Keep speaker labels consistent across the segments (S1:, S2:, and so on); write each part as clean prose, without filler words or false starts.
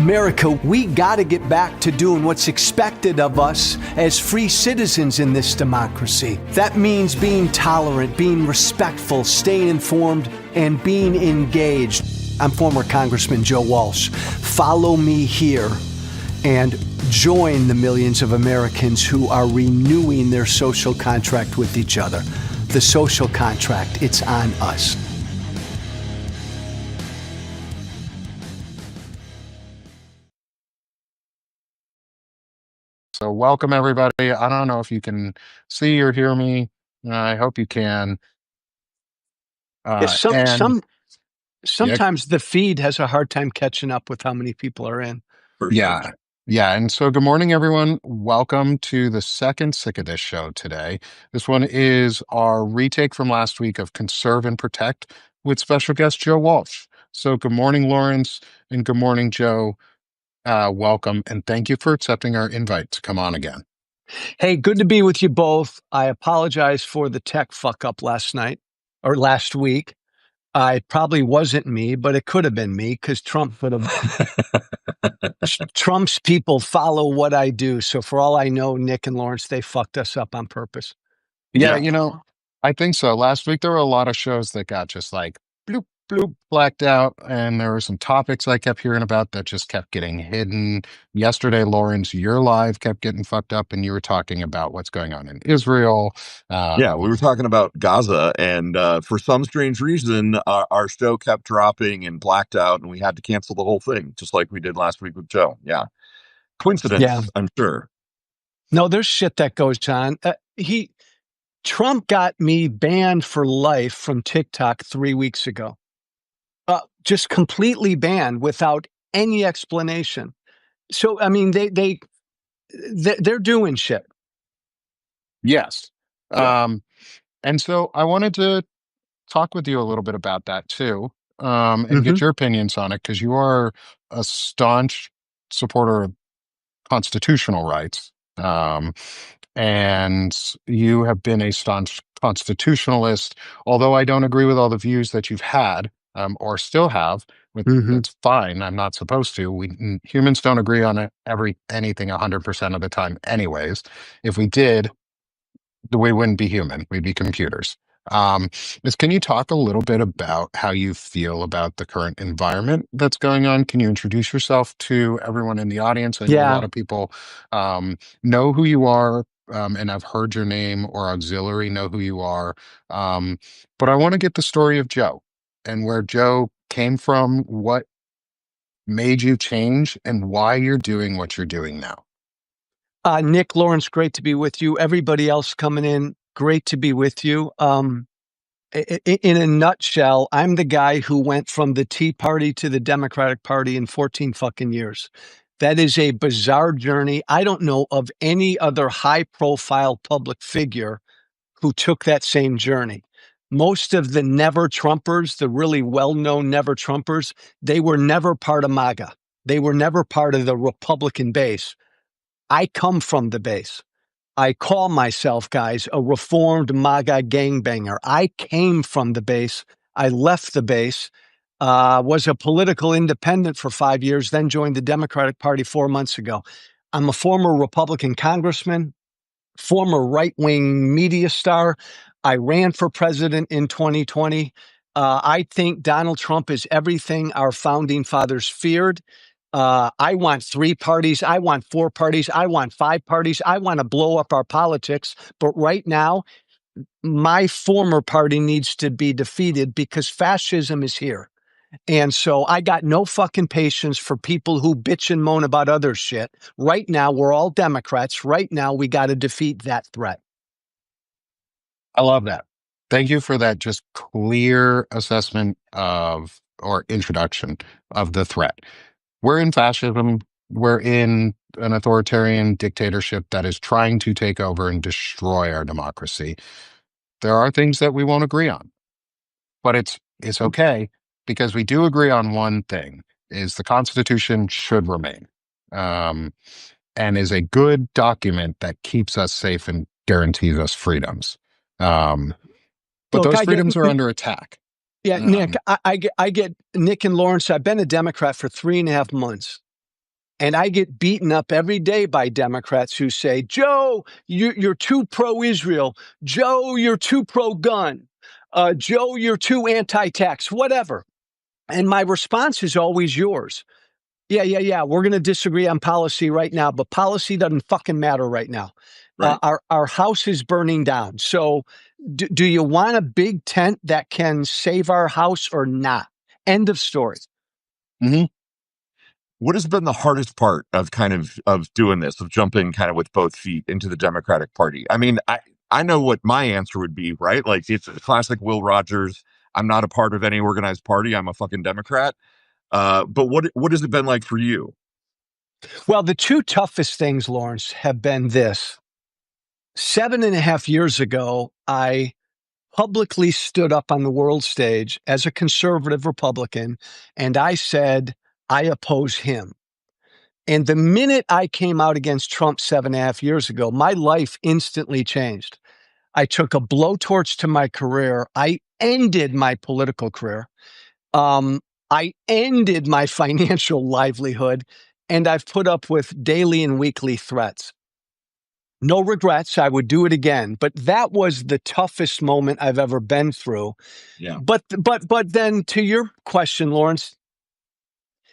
S1: America, we gotta get back to doing what's expected of us as free citizens in this democracy. That means being tolerant, being respectful, staying informed, and being engaged. I'm former Congressman Joe Walsh. Follow me here and join the millions of Americans who are renewing their social contract with each other. The social contract, it's on us.
S2: So welcome, everybody. I don't know if you can see or hear me. I hope you can.
S1: Sometimes the feed has a hard time catching up with how many people are in.
S2: Yeah. And so good morning, everyone. Welcome to the second Sick of This show today. This one is our retake from last week of Conserve and Protect with special guest Joe Walsh. So good morning, Lawrence, and good morning, Joe. Welcome, and thank you for accepting our invite to come on again.
S1: Hey, good to be with you both. I apologize for the tech fuck up last week. It probably wasn't me, but it could have been me because Trump's people follow what I do. So for all I know, Nick and Lawrence, they fucked us up on purpose.
S2: Yeah, I think so. Last week, there were a lot of shows that got just like bloop, bloop, blacked out. And there were some topics I kept hearing about that just kept getting hidden. Yesterday, Lawrence, your live kept getting fucked up, and you were talking about what's going on in Israel.
S3: Yeah, we were talking about Gaza, and for some strange reason, our show kept dropping and blacked out, and we had to cancel the whole thing, just like we did last week with Joe. Yeah. Coincidence, yeah. I'm sure.
S1: No, there's shit that goes on. Trump got me banned for life from TikTok 3 weeks ago. Just completely banned without any explanation. So, I mean, they're doing shit.
S2: Yes. Yeah. And so I wanted to talk with you a little bit about that too, and get your opinions on it, because you are a staunch supporter of constitutional rights. And you have been a staunch constitutionalist, although I don't agree with all the views that you've had, or still have. It's fine. I'm not supposed to. Humans don't agree on anything 100% of the time anyways. If we did, we wouldn't be human. We'd be computers. Can you talk a little bit about how you feel about the current environment that's going on? Can you introduce yourself to everyone in the audience? I know a lot of people know who you are, and I've heard your name, or auxiliary know who you are. But I want to get the story of Joe and where Joe came from, what made you change, and why you're doing what you're doing now.
S1: Nick, Lawrence, great to be with you. Everybody else coming in, great to be with you. In a nutshell, I'm the guy who went from the Tea Party to the Democratic Party in 14 fucking years. That is a bizarre journey. I don't know of any other high-profile public figure who took that same journey. Most of the never Trumpers, the really well-known never Trumpers, they were never part of MAGA. They were never part of the Republican base. I come from the base. I call myself, guys, a reformed MAGA gangbanger. I came from the base. I left the base, was a political independent for 5 years, then joined the Democratic Party 4 months ago. I'm a former Republican congressman, former right-wing media star. I ran for president in 2020. I think Donald Trump is everything our founding fathers feared. I want 3 parties. I want 4 parties. I want 5 parties. I want to blow up our politics. But right now, my former party needs to be defeated because fascism is here. And so I got no fucking patience for people who bitch and moan about other shit. Right now, we're all Democrats. Right now, we got to defeat that threat.
S2: I love that. Thank you for that just clear assessment of, or introduction of the threat. We're in fascism. We're in an authoritarian dictatorship that is trying to take over and destroy our democracy. There are things that we won't agree on, but it's okay, because we do agree on one thing: is the Constitution should remain, and is a good document that keeps us safe and guarantees us freedoms. But look, those freedoms are under attack.
S1: Yeah, Nick, I get Nick and Lawrence. I've been a Democrat for 3.5 months. And I get beaten up every day by Democrats who say, Joe, you're too pro-Israel. Joe, you're too pro-gun. Joe, you're too anti-tax, whatever. And my response is always yours. Yeah. We're going to disagree on policy right now, but policy doesn't fucking matter right now.
S3: Right.
S1: Our house is burning down. So do you want a big tent that can save our house or not? End of story.
S2: Mm-hmm.
S3: What has been the hardest part of doing this, of jumping kind of with both feet into the Democratic Party? I mean, I know what my answer would be, right? Like, it's a classic Will Rogers. I'm not a part of any organized party. I'm a fucking Democrat. But what has it been like for you?
S1: Well, the two toughest things, Lawrence, have been this. 7.5 years ago, I publicly stood up on the world stage as a conservative Republican, and I said, I oppose him. And the minute I came out against Trump 7.5 years ago, my life instantly changed. I took a blowtorch to my career. I ended my political career. I ended my financial livelihood, and I've put up with daily and weekly threats. No regrets. I would do it again. But that was the toughest moment I've ever been through.
S3: Yeah.
S1: But then to your question, Lawrence,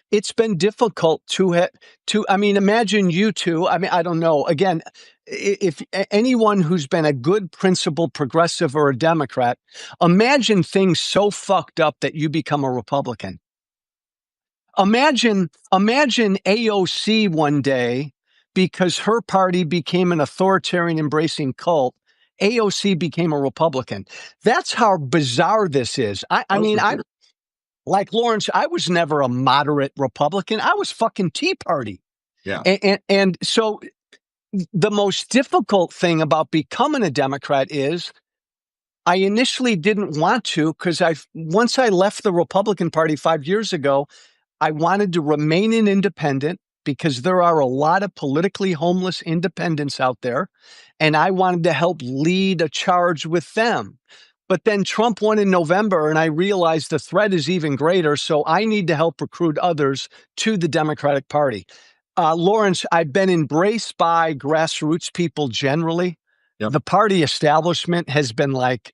S1: it's been difficult I mean, imagine you two. I mean, I don't know. Again, if anyone who's been a good principled progressive or a Democrat, imagine things so fucked up that you become a Republican. Imagine AOC one day, because her party became an authoritarian embracing cult, AOC became a Republican. That's how bizarre this is. I mean, I like Lawrence, I was never a moderate Republican. I was fucking Tea Party.
S3: Yeah.
S1: And so the most difficult thing about becoming a Democrat is I initially didn't want to, because once I left the Republican Party 5 years ago, I wanted to remain an independent because there are a lot of politically homeless independents out there, and I wanted to help lead a charge with them. But then Trump won in November, and I realized the threat is even greater, so I need to help recruit others to the Democratic Party. Lawrence, I've been embraced by grassroots people generally.
S3: Yep.
S1: The party establishment has been like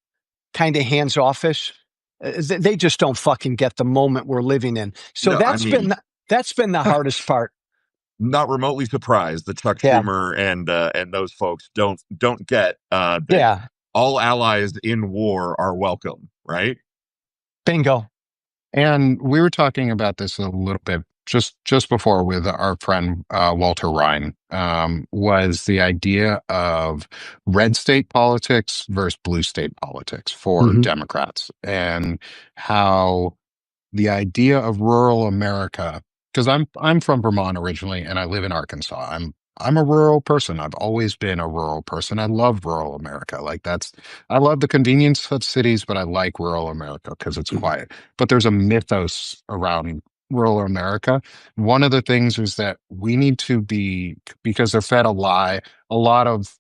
S1: kind of hands-offish. They just don't fucking get the moment we're living in. So
S3: No,
S1: that's been the hardest part.
S3: Not remotely surprised that Chuck Schumer and those folks don't get that all allies in war are welcome, right?
S1: Bingo.
S2: And we were talking about this a little bit just before with our friend Walter Ryan, was the idea of red state politics versus blue state politics for Democrats, and how the idea of rural America, because I'm from Vermont originally and I live in Arkansas. I'm a rural person. I've always been a rural person. I love rural America. I love the convenience of cities, but I like rural America because it's quiet. But there's a mythos around rural America. One of the things is that we need to be, because they're fed a lie, a lot of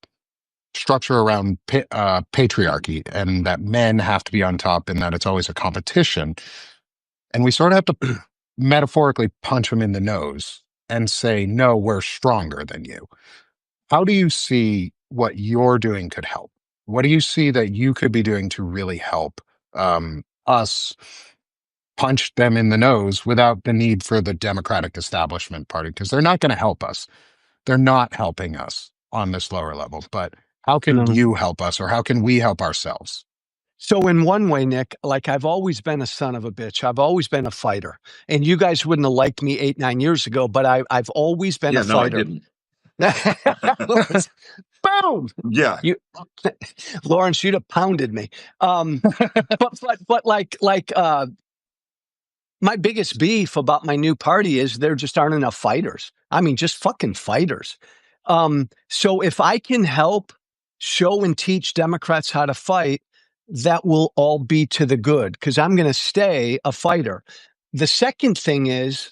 S2: structure around patriarchy, and that men have to be on top and that it's always a competition. And we sort of have to metaphorically punch them in the nose and say, no, we're stronger than you. How do you see what you're doing could help? What do you see that you could be doing to really help us punch them in the nose without the need for the Democratic establishment party? Because they're not going to help us. They're not helping us on this lower level. But how can you help us, or how can we help ourselves?
S1: So in one way, Nick, like, I've always been a son of a bitch. I've always been a fighter. And you guys wouldn't have liked me 8-9 years ago, but I've always been a fighter.
S3: No, I didn't.
S1: Boom.
S3: Yeah.
S1: Lawrence, you'd have pounded me. But my biggest beef about my new party is there just aren't enough fighters. I mean, just fucking fighters. So if I can help show and teach Democrats how to fight, that will all be to the good, because I'm going to stay a fighter. The second thing is,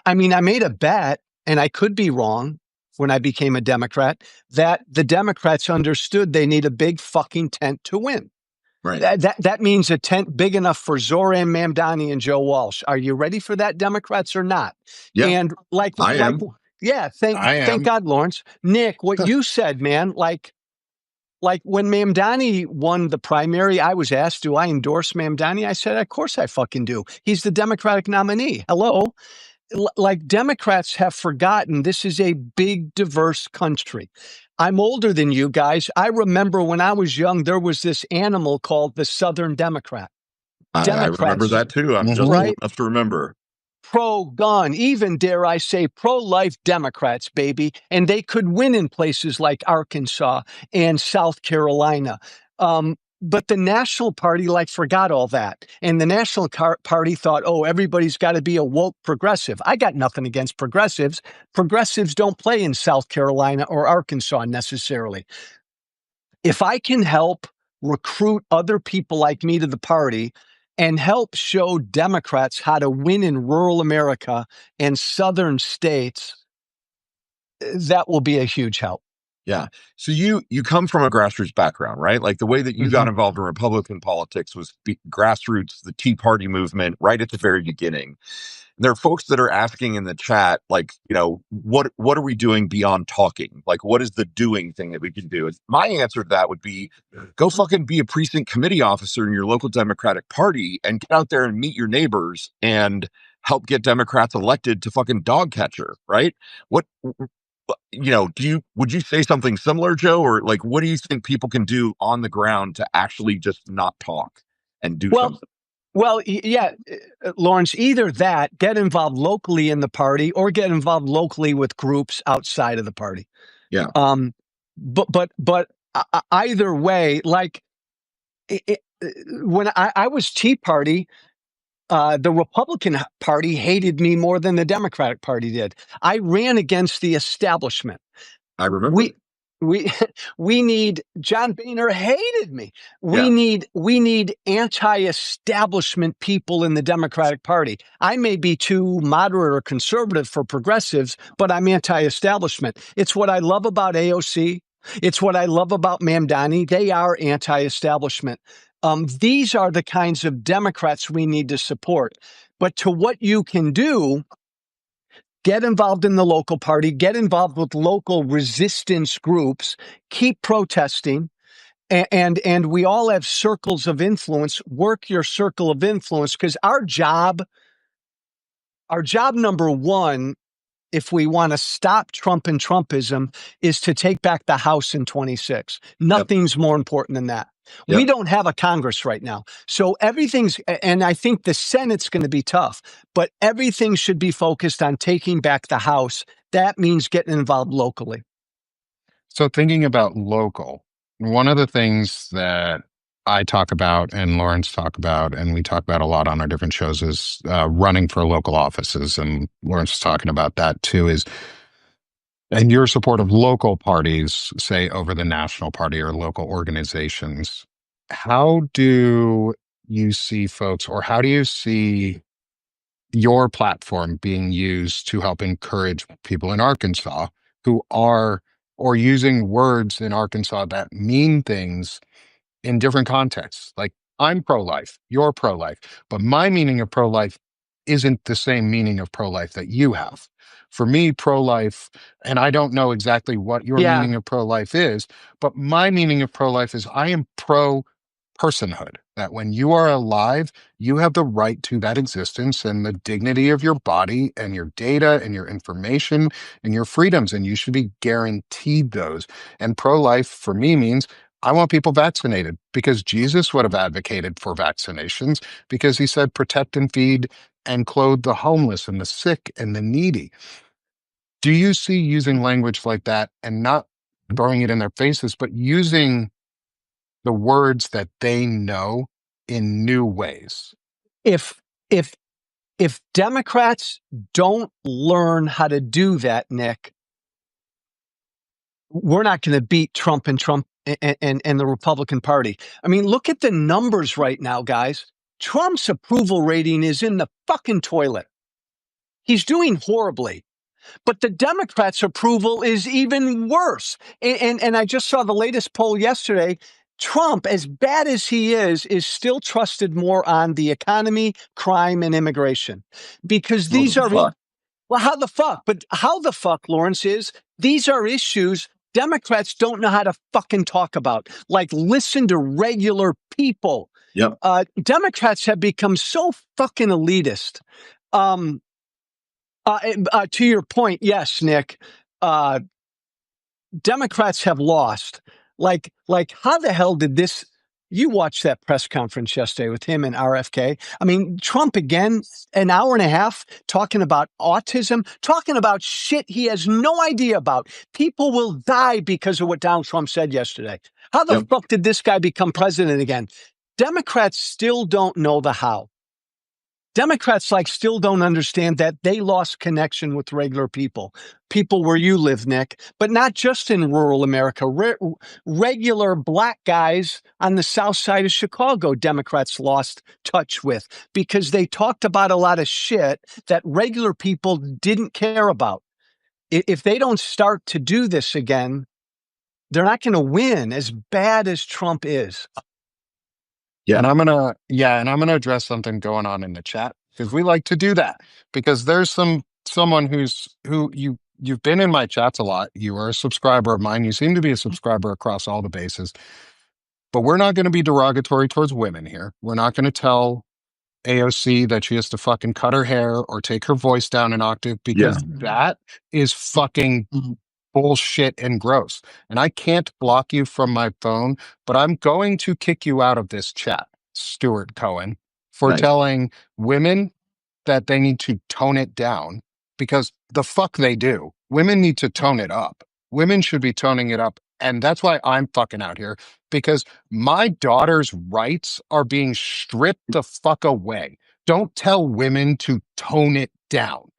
S1: I mean, I made a bet, and I could be wrong when I became a Democrat, that the Democrats understood they need a big fucking tent to win.
S3: Right.
S1: That means a tent big enough for Zoran Mamdani and Joe Walsh. Are you ready for that, Democrats, or not?
S3: Yeah,
S1: And
S3: I am.
S1: thank God, Lawrence. Nick, what you said, man, like when Mamdani won the primary, I was asked, do I endorse Mamdani? I said, of course I fucking do. He's the Democratic nominee. Hello. Like Democrats have forgotten this is a big, diverse country. I'm older than you guys. I remember when I was young, there was this animal called the Southern Democrat.
S3: I remember that too. I'm just old enough to remember.
S1: Pro-gun, even dare I say pro-life Democrats, baby. And they could win in places like Arkansas and South Carolina. But the National Party forgot all that. And the National Party thought, oh, everybody's got to be a woke progressive. I got nothing against progressives. Progressives don't play in South Carolina or Arkansas necessarily. If I can help recruit other people like me to the party and help show Democrats how to win in rural America and southern states, that will be a huge help.
S3: Yeah. So you come from a grassroots background, right? Like the way that you got involved in Republican politics was grassroots, the Tea Party movement, right at the very beginning. There are folks that are asking in the chat, like, what are we doing beyond talking? Like, what is the doing thing that we can do? And my answer to that would be go fucking be a precinct committee officer in your local Democratic Party and get out there and meet your neighbors and help get Democrats elected to fucking dog catcher, right? Would you say something similar, Joe? Or like, what do you think people can do on the ground to actually just not talk and do something?
S1: Well, yeah, Lawrence, either that, get involved locally in the party or get involved locally with groups outside of the party.
S3: Yeah.
S1: But either way, when I was Tea Party, the Republican Party hated me more than the Democratic Party did. I ran against the establishment.
S3: I remember.
S1: We need John Boehner hated me. We need anti-establishment people in the Democratic Party. I may be too moderate or conservative for progressives, but I'm anti-establishment. It's what I love about AOC. It's what I love about Mamdani. They are anti-establishment. These are the kinds of Democrats we need to support. But to what you can do, get involved in the local party, get involved with local resistance groups, keep protesting, and we all have circles of influence. Work your circle of influence, because our job number one, if we want to stop Trump and Trumpism, is to take back the House in 26. Nothing's more important than that. We don't have a Congress right now. So and I think the Senate's going to be tough, but everything should be focused on taking back the House. That means getting involved locally.
S2: So thinking about local, one of the things that I talk about and Lawrence talk about, and we talk about a lot on our different shows, is running for local offices. And Lawrence is talking about that too, and your support of local parties, say over the national party or local organizations. How do you see folks, or how do you see your platform being used to help encourage people in Arkansas who are, or using words in Arkansas that mean things in different contexts? Like, I'm pro-life, you're pro-life, but my meaning of pro-life isn't the same meaning of pro-life that you have. For me, pro-life, and I don't know exactly what your meaning of pro-life is, but my meaning of pro-life is I am pro-personhood, that when you are alive, you have the right to that existence and the dignity of your body and your data and your information and your freedoms, and you should be guaranteed those. And pro-life for me means I want people vaccinated, because Jesus would have advocated for vaccinations, because he said, protect and feed and clothe the homeless and the sick and the needy. Do you see using language like that and not throwing it in their faces, but using the words that they know in new ways?
S1: If Democrats don't learn how to do that, Nick, we're not going to beat Trump and the Republican Party. I mean, look at the numbers right now, guys. Trump's approval rating is in the fucking toilet. He's doing horribly. But the Democrats' approval is even worse. And I just saw the latest poll yesterday. Trump, as bad as he is still trusted more on the economy, crime, and immigration. Because these are, well, how the fuck? But how the fuck, Lawrence, is these are issues Democrats don't know how to fucking talk about. Like, listen to regular people.
S3: Yep.
S1: Democrats have become so fucking elitist. To your point, yes, Nick, Democrats have lost. Like, how the hell did this? You watched that press conference yesterday with him and RFK. I mean, Trump again, an hour and a half talking about autism, talking about shit he has no idea about. People will die because of what Donald Trump said yesterday. How the fuck did this guy become president again? Democrats still don't know the how. Democrats still don't understand that they lost connection with regular people where you live, Nick, but not just in rural America. Regular black guys on the south side of Chicago, Democrats lost touch with because they talked about a lot of shit that regular people didn't care about. If they don't start to do this again, they're not going to win, as bad as Trump is.
S2: Yeah. And I'm gonna address something going on in the chat, because we like to do that, because there's someone who you've been in my chats a lot. You are a subscriber of mine. You seem to be a subscriber across all the bases. But we're not going to be derogatory towards women here. We're not going to tell AOC that she has to fucking cut her hair or take her voice down an octave, because that is fucking bullshit and gross. And I can't block you from my phone, but I'm going to kick you out of this chat, Stuart Cohen, for telling women that they need to tone it down, because the fuck they do. Women need to tone it up. Women should be toning it up. And that's why I'm fucking out here, because my daughter's rights are being stripped the fuck away. Don't tell women to tone it down.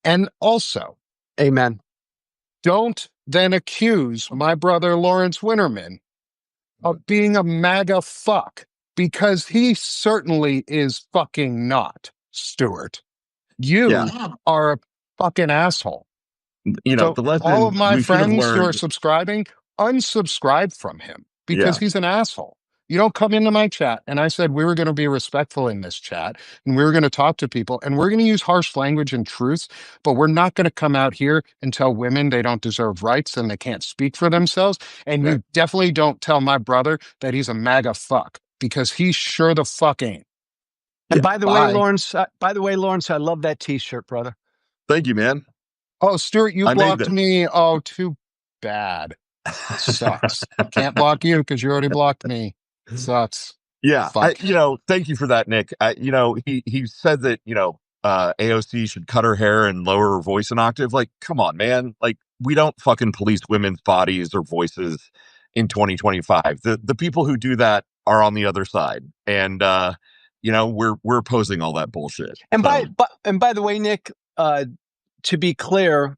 S2: And also,
S1: amen,
S2: don't then accuse my brother Lawrence Winterman of being a MAGA fuck, because he certainly is fucking not, Stuart. You are a fucking asshole.
S3: You know,
S2: so all of my friends who are subscribing, unsubscribe from him, because he's an asshole. You don't come into my chat. And I said we were going to be respectful in this chat, and we were going to talk to people, and we're going to use harsh language and truths, but we're not going to come out here and tell women they don't deserve rights and they can't speak for themselves. And you definitely don't tell my brother that he's a MAGA fuck, because he sure the fuck ain't.
S1: And by the way, Lawrence, I love that t-shirt, brother.
S3: Thank you, man.
S2: Oh, Stuart, you blocked me. Oh, too bad. Sucks. Can't block you because you already blocked me. Sucks.
S3: Yeah. Thank you for that, Nick. He said that, AOC should cut her hair and lower her voice an octave. Like, come on, man. Like, we don't fucking police women's bodies or voices in 2025. The people who do that are on the other side. And, we're opposing all that bullshit.
S1: And by the way, Nick, to be clear,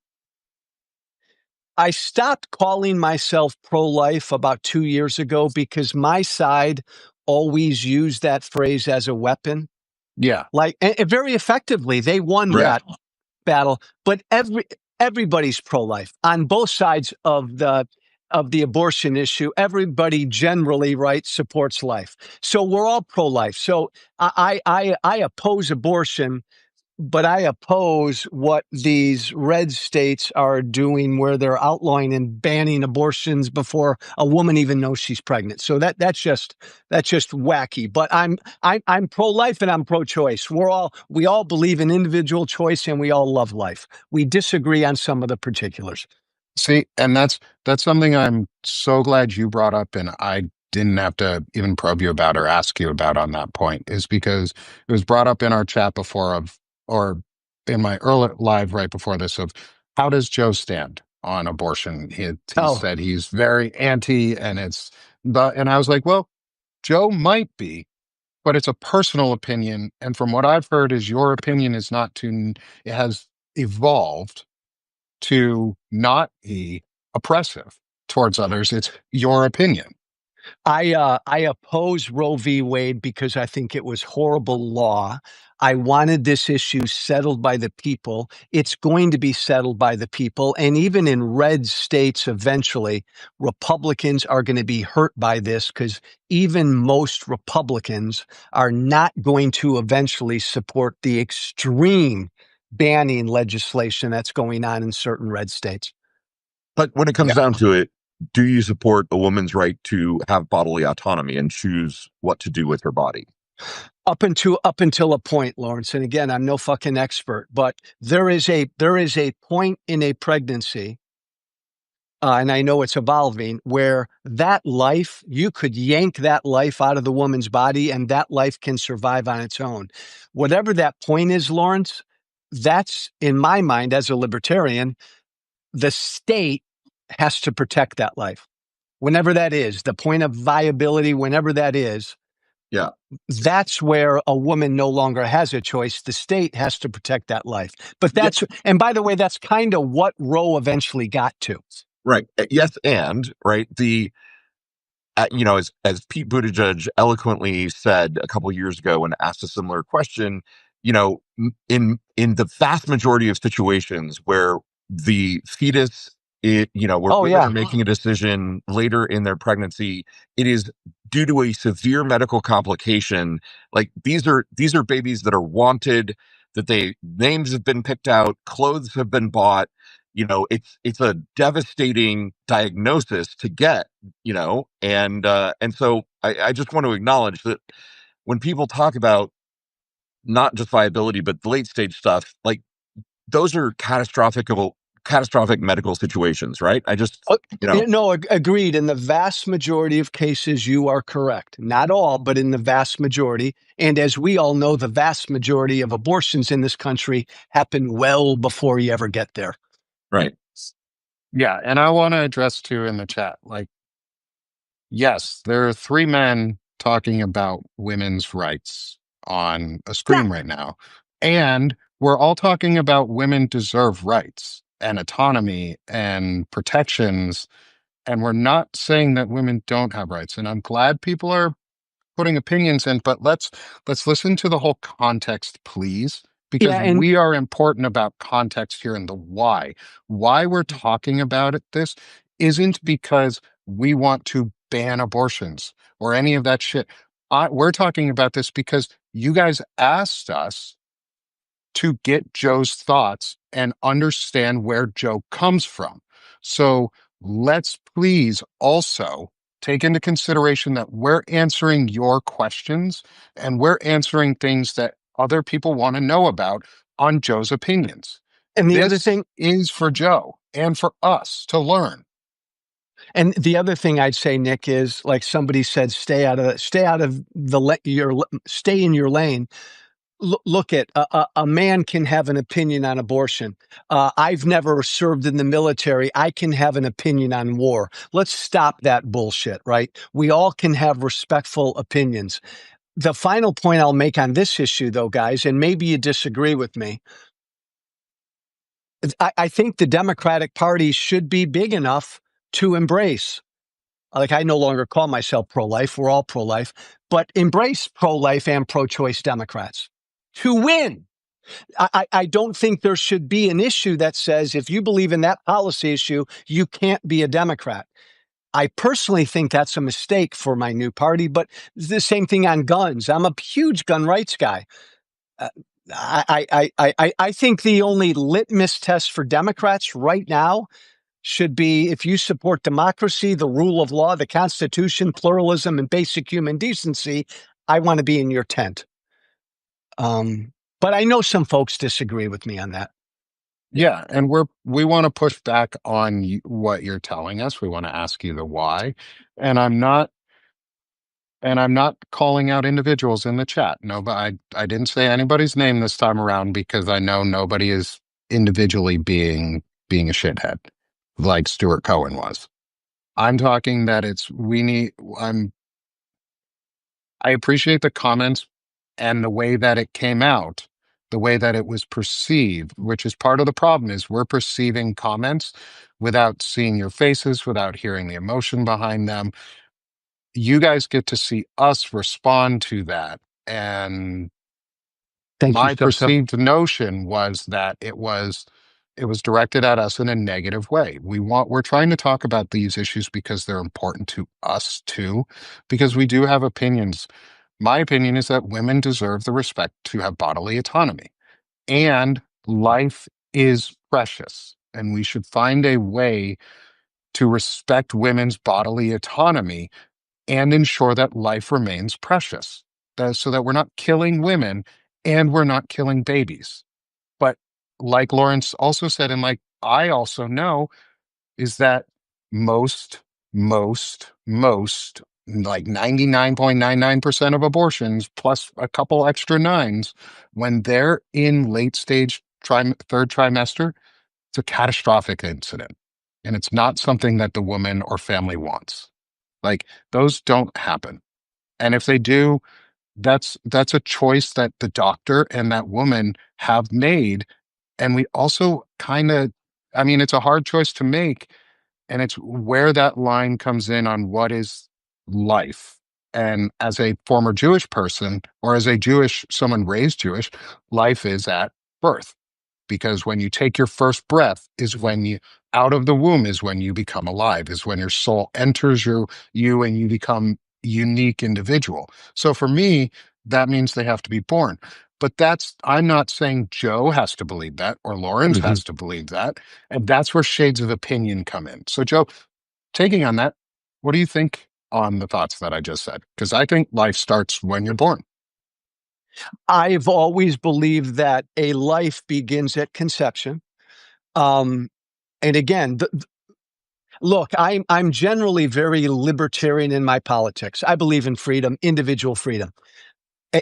S1: I stopped calling myself pro-life about 2 years ago because my side always used that phrase as a weapon.
S2: Yeah.
S1: And very effectively. They won that battle. But everybody's pro-life on both sides of the abortion issue. Everybody generally, supports life. So we're all pro-life. So I oppose abortion, but I oppose what these red states are doing, where they're outlawing and banning abortions before a woman even knows she's pregnant. So that's just wacky. But I'm pro-life and I'm pro-choice. We all believe in individual choice, and we all love life. We disagree on some of the particulars.
S2: See, and that's something I'm so glad you brought up, and I didn't have to even probe you about or ask you about on that point, is because it was brought up in our chat before or in my early live right before this, of how does Joe stand on abortion? He said he's very anti, and and I was like, well, Joe might be, but it's a personal opinion. And from what I've heard is your opinion is it has evolved to not be oppressive towards others. It's your opinion.
S1: I oppose Roe v. Wade because I think it was horrible law. I wanted this issue settled by the people. It's going to be settled by the people. And even in red states, eventually, Republicans are going to be hurt by this because even most Republicans are not going to eventually support the extreme banning legislation that's going on in certain red states.
S3: But when it comes
S2: Yeah.
S3: down to it, do you support a woman's right to have bodily autonomy and choose what to do with her body?
S1: Up until a point, Lawrence. And again, I'm no fucking expert, but there is a point in a pregnancy, and I know it's evolving, where that life, you could yank that life out of the woman's body and that life can survive on its own. Whatever that point is, Lawrence, that's, in my mind, as a libertarian, the state has to protect that life. Whenever that is, the point of viability, whenever that is,
S3: Yeah.
S1: that's where a woman no longer has a choice. The state has to protect that life. But that's, and by the way, that's kind of what Roe eventually got to.
S3: Right. Yes. And right. As Pete Buttigieg eloquently said a couple of years ago when asked a similar question, in the vast majority of situations where the fetus, where women are making a decision later in their pregnancy, it is due to a severe medical complication. Like these are babies that are wanted, that names have been picked out, clothes have been bought. It's a devastating diagnosis to get, and so I just want to acknowledge that when people talk about not just viability, but the late stage stuff, like those are catastrophic medical situations, right?
S1: No, agreed. In the vast majority of cases, you are correct. Not all, but in the vast majority. And as we all know, the vast majority of abortions in this country happen well before you ever get there.
S3: Right.
S2: Yeah. And I want to address too in the chat, like, yes, there are three men talking about women's rights on a screen right now. And we're all talking about women deserve rights and autonomy and protections. And we're not saying that women don't have rights. And I'm glad people are putting opinions in, but let's listen to the whole context, please, because we are important about context here and the why. Why we're talking about this isn't because we want to ban abortions or any of that shit. We're talking about this because you guys asked us to get Joe's thoughts and understand where Joe comes from. So let's please also take into consideration that we're answering your questions and we're answering things that other people want to know about on Joe's opinions.
S1: And the
S2: this
S1: other thing
S2: is for Joe and for us to learn.
S1: And the other thing I'd say, Nick, is like somebody said, stay in your lane. Look at a man can have an opinion on abortion. I've never served in the military. I can have an opinion on war. Let's stop that bullshit, right? We all can have respectful opinions. The final point I'll make on this issue, though, guys, and maybe you disagree with me, I think the Democratic Party should be big enough to embrace. Like, I no longer call myself pro-life. We're all pro-life, but embrace pro-life and pro-choice Democrats to win. I don't think there should be an issue that says if you believe in that policy issue, you can't be a Democrat. I personally think that's a mistake for my new party, but the same thing on guns. I'm a huge gun rights guy. I think the only litmus test for Democrats right now should be if you support democracy, the rule of law, the Constitution, pluralism, and basic human decency, I want to be in your tent. But I know some folks disagree with me on that.
S2: Yeah, and we want to push back on what you're telling us. We want to ask you the why. And I'm not calling out individuals in the chat. No, but I didn't say anybody's name this time around because I know nobody is individually being a shithead like Stuart Cohen was. I'm talking that I appreciate the comments and the way that it came out, the way that it was perceived, which is part of the problem is we're perceiving comments without seeing your faces, without hearing the emotion behind them. you guys get to see us respond to that. And
S1: Thank you,
S2: my
S1: Stoto.
S2: perceived notion was that it was directed at us in a negative way. We're trying to talk about these issues because they're important to us too, because we do have opinions. My opinion is that women deserve the respect to have bodily autonomy, and life is precious, and we should find a way to respect women's bodily autonomy and ensure that life remains precious, so that we're not killing women and we're not killing babies. But like Lawrence also said, and like I also know, is that most, like 99.99% of abortions, plus a couple extra nines, when they're in late stage third trimester, it's a catastrophic incident. And it's not something that the woman or family wants. Like, those don't happen. And if they do, that's a choice that the doctor and that woman have made. And we also kind of, I mean, it's a hard choice to make, and it's where that line comes in on what is life. And as a former Jewish person, or as a Jewish, someone raised Jewish, life is at birth. Because when you take your first breath is when you, out of the womb is when you become alive, is when your soul enters you and you become unique individual. So for me, that means they have to be born. But I'm not saying Joe has to believe that or Lawrence has to believe that. And that's where shades of opinion come in. So, Joe, taking on that, what do you think on the thoughts that I just said? Because I think life starts when you're born.
S1: I've always believed that a life begins at conception. And again, look, I'm generally very libertarian in my politics. I believe in freedom, individual freedom.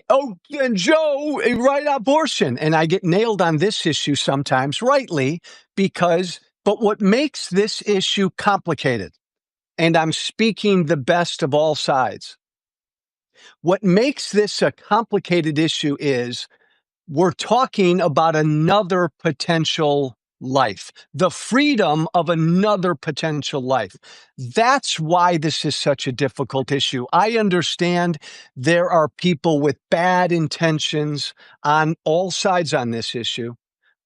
S1: And Joe, right, abortion. And I get nailed on this issue sometimes, rightly, but what makes this issue complicated, and I'm speaking the best of all sides, what makes this a complicated issue is we're talking about another potential life, the freedom of another potential life. That's why this is such a difficult issue. I understand there are people with bad intentions on all sides on this issue.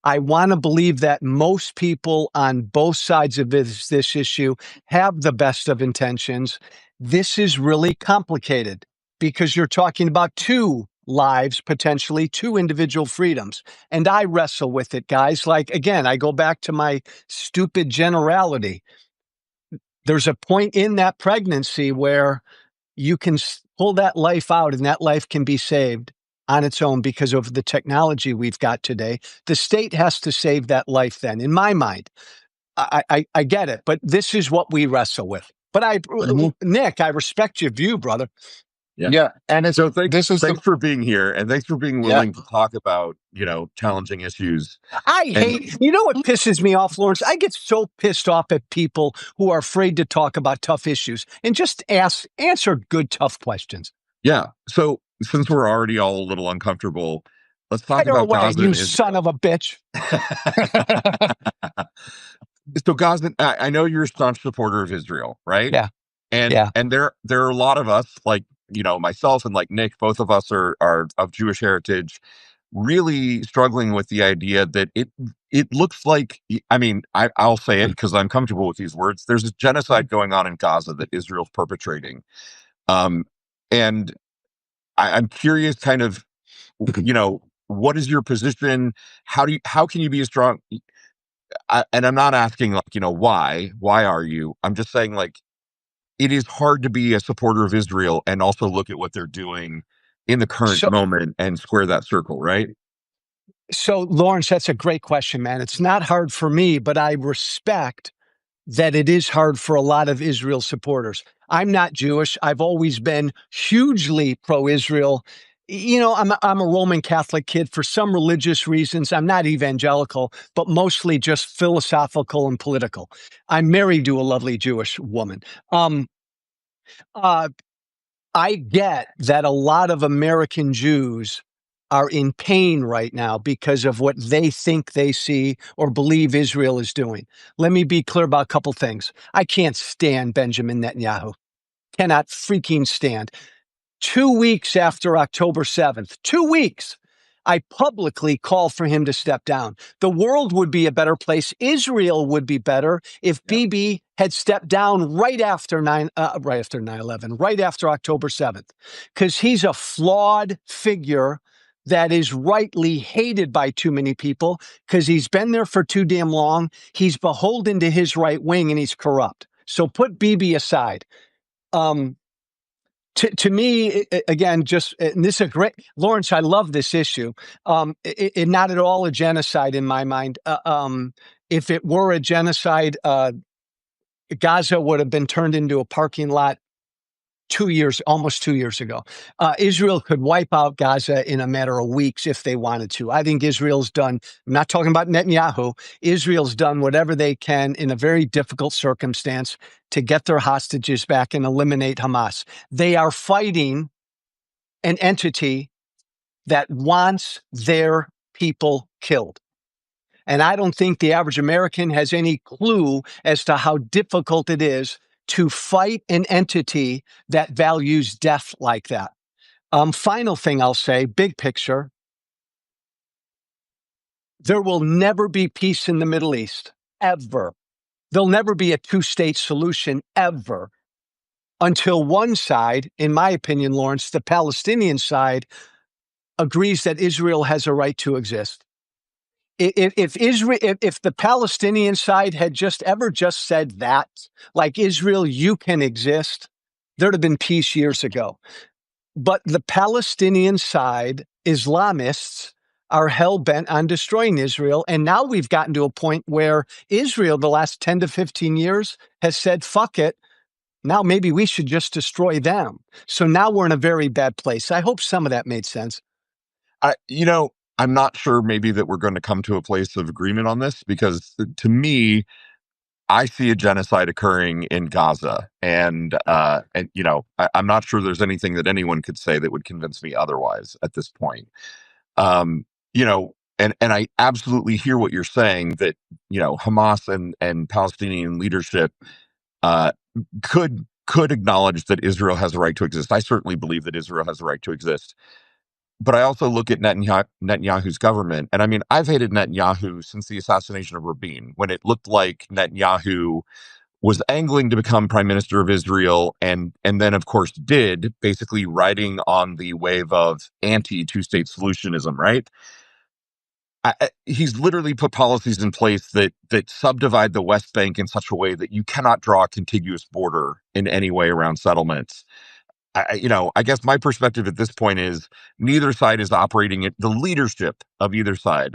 S1: I want to believe that most people on both sides of this issue have the best of intentions. This is really complicated because you're talking about two lives, potentially two individual freedoms. And I wrestle with it, guys. Like, again, I go back to my stupid generality. There's a point in that pregnancy where you can pull that life out and that life can be saved on its own because of the technology we've got today. The state has to save that life then, in my mind. I get it, but this is what we wrestle with. But Nick, I respect your view, brother.
S2: Yeah. And
S3: so thanks for being here, and thanks for being willing to talk about, challenging issues.
S1: You know what pisses me off, Lawrence? I get so pissed off at people who are afraid to talk about tough issues and just answer good, tough questions.
S3: Yeah. So since we're already all a little uncomfortable, let's talk about Gaza.
S1: You son of a bitch.
S3: So Gaza, I know you're a staunch supporter of Israel, right?
S1: Yeah.
S3: And there are a lot of us, like, myself and like Nick, both of us are of Jewish heritage, really struggling with the idea that it looks like, I mean, I'll say it because I'm comfortable with these words. There's a genocide going on in Gaza that Israel's perpetrating. And I'm curious, kind of, what is your position? How can you be a strong, and I'm not asking, like, why are you? I'm just saying, like, it is hard to be a supporter of Israel and also look at what they're doing in the current moment and square that circle, right?
S1: So, Lawrence, that's a great question, man. It's not hard for me, but I respect that it is hard for a lot of Israel supporters. I'm not Jewish. I've always been hugely pro-Israel. I'm a Roman Catholic kid for some religious reasons. I'm not evangelical, but mostly just philosophical and political. I'm married to a lovely Jewish woman. I get that a lot of American Jews are in pain right now because of what they think they see or believe Israel is doing. Let me be clear about a couple things. I can't stand Benjamin Netanyahu. cannot freaking stand. 2 weeks after October 7th, 2 weeks, I publicly call for him to step down. The world would be a better place. Israel would be better if Bibi had stepped down right after 9/11, right after October 7th, because he's a flawed figure that is rightly hated by too many people because he's been there for too damn long. He's beholden to his right wing and he's corrupt. So put Bibi aside. To me, again, and this is a great, Lawrence, I love this issue. Not at all a genocide in my mind. If it were a genocide, Gaza would have been turned into a parking lot almost 2 years ago. Israel could wipe out Gaza in a matter of weeks if they wanted to. I think Israel's done, I'm not talking about Netanyahu, Israel's done whatever they can in a very difficult circumstance to get their hostages back and eliminate Hamas. They are fighting an entity that wants their people killed. And I don't think the average American has any clue as to how difficult it is to fight an entity that values death like that. Final thing I'll say, big picture, there will never be peace in the Middle East, ever. There'll never be a two-state solution, ever, until one side, in my opinion, Lawrence, the Palestinian side, agrees that Israel has a right to exist. If the Palestinian side had just said that, like Israel, you can exist, there'd have been peace years ago. But the Palestinian side, Islamists, are hell-bent on destroying Israel. And now we've gotten to a point where Israel, the last 10 to 15 years, has said, fuck it. Now maybe we should just destroy them. So now we're in a very bad place. I hope some of that made sense.
S3: I'm not sure maybe that we're going to come to a place of agreement on this, because to me, I see a genocide occurring in Gaza, and I'm not sure there's anything that anyone could say that would convince me otherwise at this point. And I absolutely hear what you're saying, that Hamas and Palestinian leadership could acknowledge that Israel has a right to exist. I certainly believe that Israel has a right to exist. But I also look at Netanyahu's government, and I mean, I've hated Netanyahu since the assassination of Rabin, when it looked like Netanyahu was angling to become prime minister of Israel, and then, of course, did, basically riding on the wave of anti-two-state solutionism, right? He's literally put policies in place that subdivide the West Bank in such a way that you cannot draw a contiguous border in any way around settlements. I guess my perspective at this point is neither side is operating it. The leadership of neither side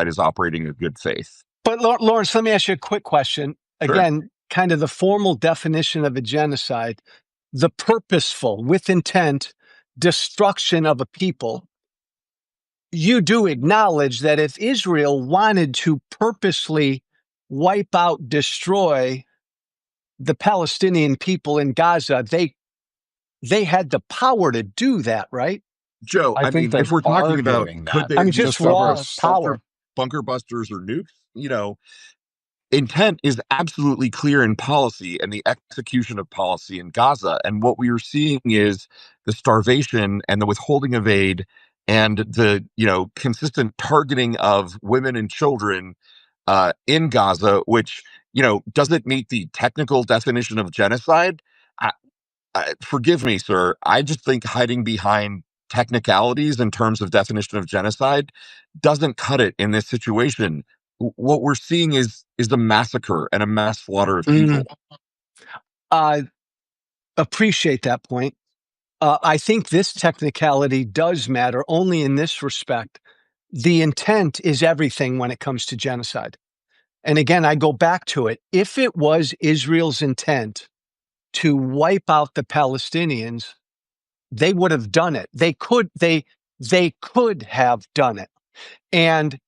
S3: is operating in good faith.
S1: But Lawrence, let me ask you a quick question.
S3: Sure.
S1: Again, kind of the formal definition of a genocide, the purposeful, with intent, destruction of a people. You do acknowledge that if Israel wanted to purposely wipe out, destroy the Palestinian people in Gaza, they had the power to do that, right?
S3: Joe, I mean, if we're talking about, could they
S1: just raw power,
S3: bunker busters or nukes, intent is absolutely clear in policy and the execution of policy in Gaza. And what we are seeing is the starvation and the withholding of aid and the, consistent targeting of women and children in Gaza, which, doesn't meet the technical definition of genocide. Forgive me, sir. I just think hiding behind technicalities in terms of definition of genocide doesn't cut it in this situation. What we're seeing is a massacre and a mass slaughter of people.
S1: I appreciate that point. I think this technicality does matter only in this respect. The intent is everything when it comes to genocide. And again, I go back to it. If it was Israel's intent to wipe out the Palestinians, they would have done it. They could have done it. And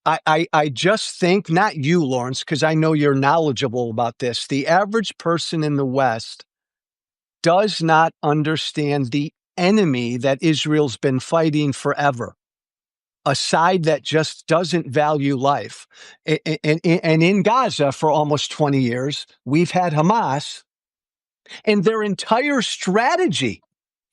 S1: I just think, not you, Lawrence, because I know you're knowledgeable about this, the average person in the West does not understand the enemy that Israel's been fighting forever, a side that just doesn't value life. And in Gaza for almost 20 years, we've had Hamas, And their entire strategy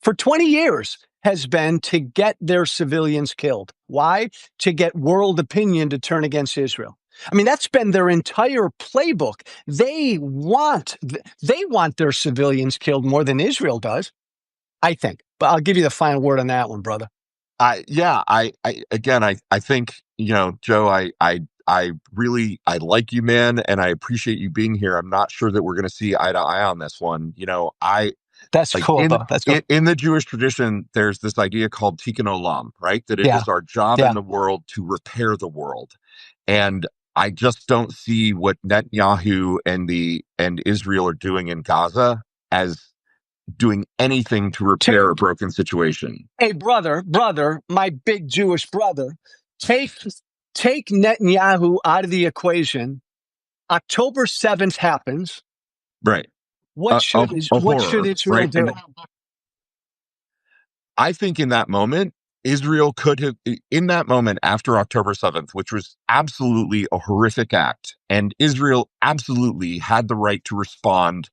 S1: for 20 years has been to get their civilians killed. Why? To get world opinion to turn against Israel. I mean, that's been their entire playbook. They want their civilians killed more than Israel does, I think. But I'll give you the final word on that one, brother.
S3: I think, Joe, I really, I like you, man, and I appreciate you being here. I'm not sure that we're going to see eye to eye on this one.
S1: That's
S3: Like
S1: cool, though. That's cool.
S3: in the Jewish tradition, there's this idea called tikkun olam, right? That it
S1: Yeah.
S3: is our job
S1: Yeah.
S3: in the world to repair the world. And I just don't see what Netanyahu and Israel are doing in Gaza as doing anything to repair a broken situation.
S1: Hey, brother, my big Jewish brother, take Netanyahu out of the equation. October 7th happens.
S3: Right.
S1: What should Israel
S3: right?
S1: do?
S3: I think in that moment, Israel could have, in that moment after October 7th, which was absolutely a horrific act, and Israel absolutely had the right to respond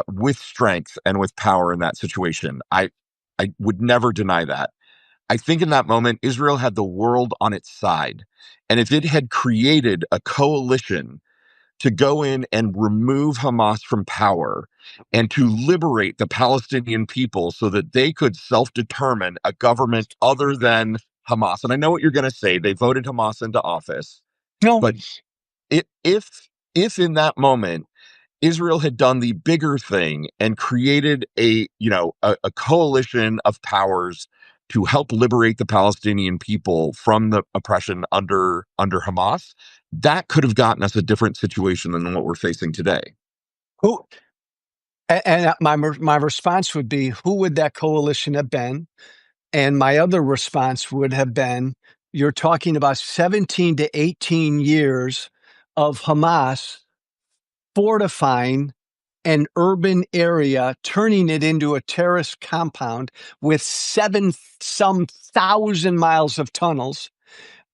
S3: with strength and with power in that situation. I would never deny that. I think in that moment, Israel had the world on its side. And if it had created a coalition to go in and remove Hamas from power and to liberate the Palestinian people so that they could self-determine a government other than Hamas. And I know what you're going to say. They voted Hamas into office.
S1: No.
S3: But if in that moment, Israel had done the bigger thing and created a coalition of powers to help liberate the Palestinian people from the oppression under Hamas, that could have gotten us a different situation than what we're facing today.
S1: Who? And my response would be, who would that coalition have been? And my other response would have been, you're talking about 17 to 18 years of Hamas fortifying an urban area, turning it into a terrorist compound with some thousand miles of tunnels.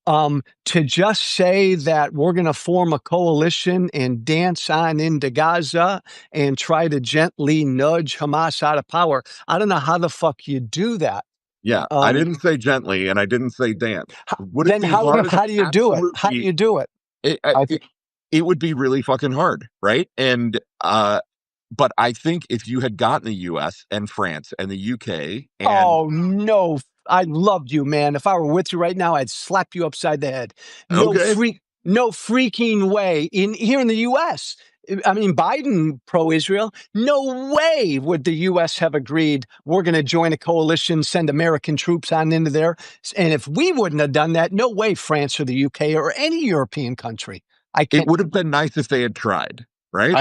S1: To just say that we're going to form a coalition and dance on into Gaza and try to gently nudge Hamas out of power, I don't know how the fuck you do that.
S3: Yeah, I didn't say gently, and I didn't say dance.
S1: Then how do you do it? How do you do it?
S3: It would be really fucking hard, right? And but I think if you had gotten the U.S. and France and the U.K. and
S1: oh no, I loved you, man. If I were with you right now, I'd slap you upside the head. No freaking way. Here in the U.S., I mean, Biden pro-Israel. No way would the U.S. have agreed we're going to join a coalition, send American troops on into there. And if we wouldn't have done that, no way France or the U.K. or any European country.
S3: It would have been nice if they had tried, right?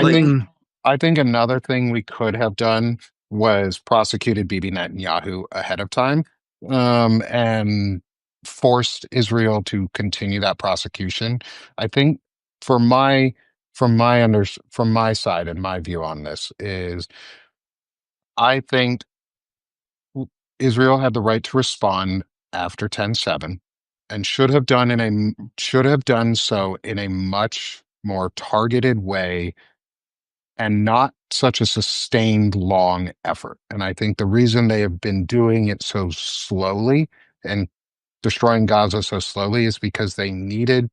S2: I think another thing we could have done was prosecuted Bibi Netanyahu ahead of time, and forced Israel to continue that prosecution. I think from my side and my view on this is, I think Israel had the right to respond after 10/7 and should have done so in a much more targeted way and not such a sustained long effort. And I think the reason they have been doing it so slowly and destroying Gaza so slowly is because they needed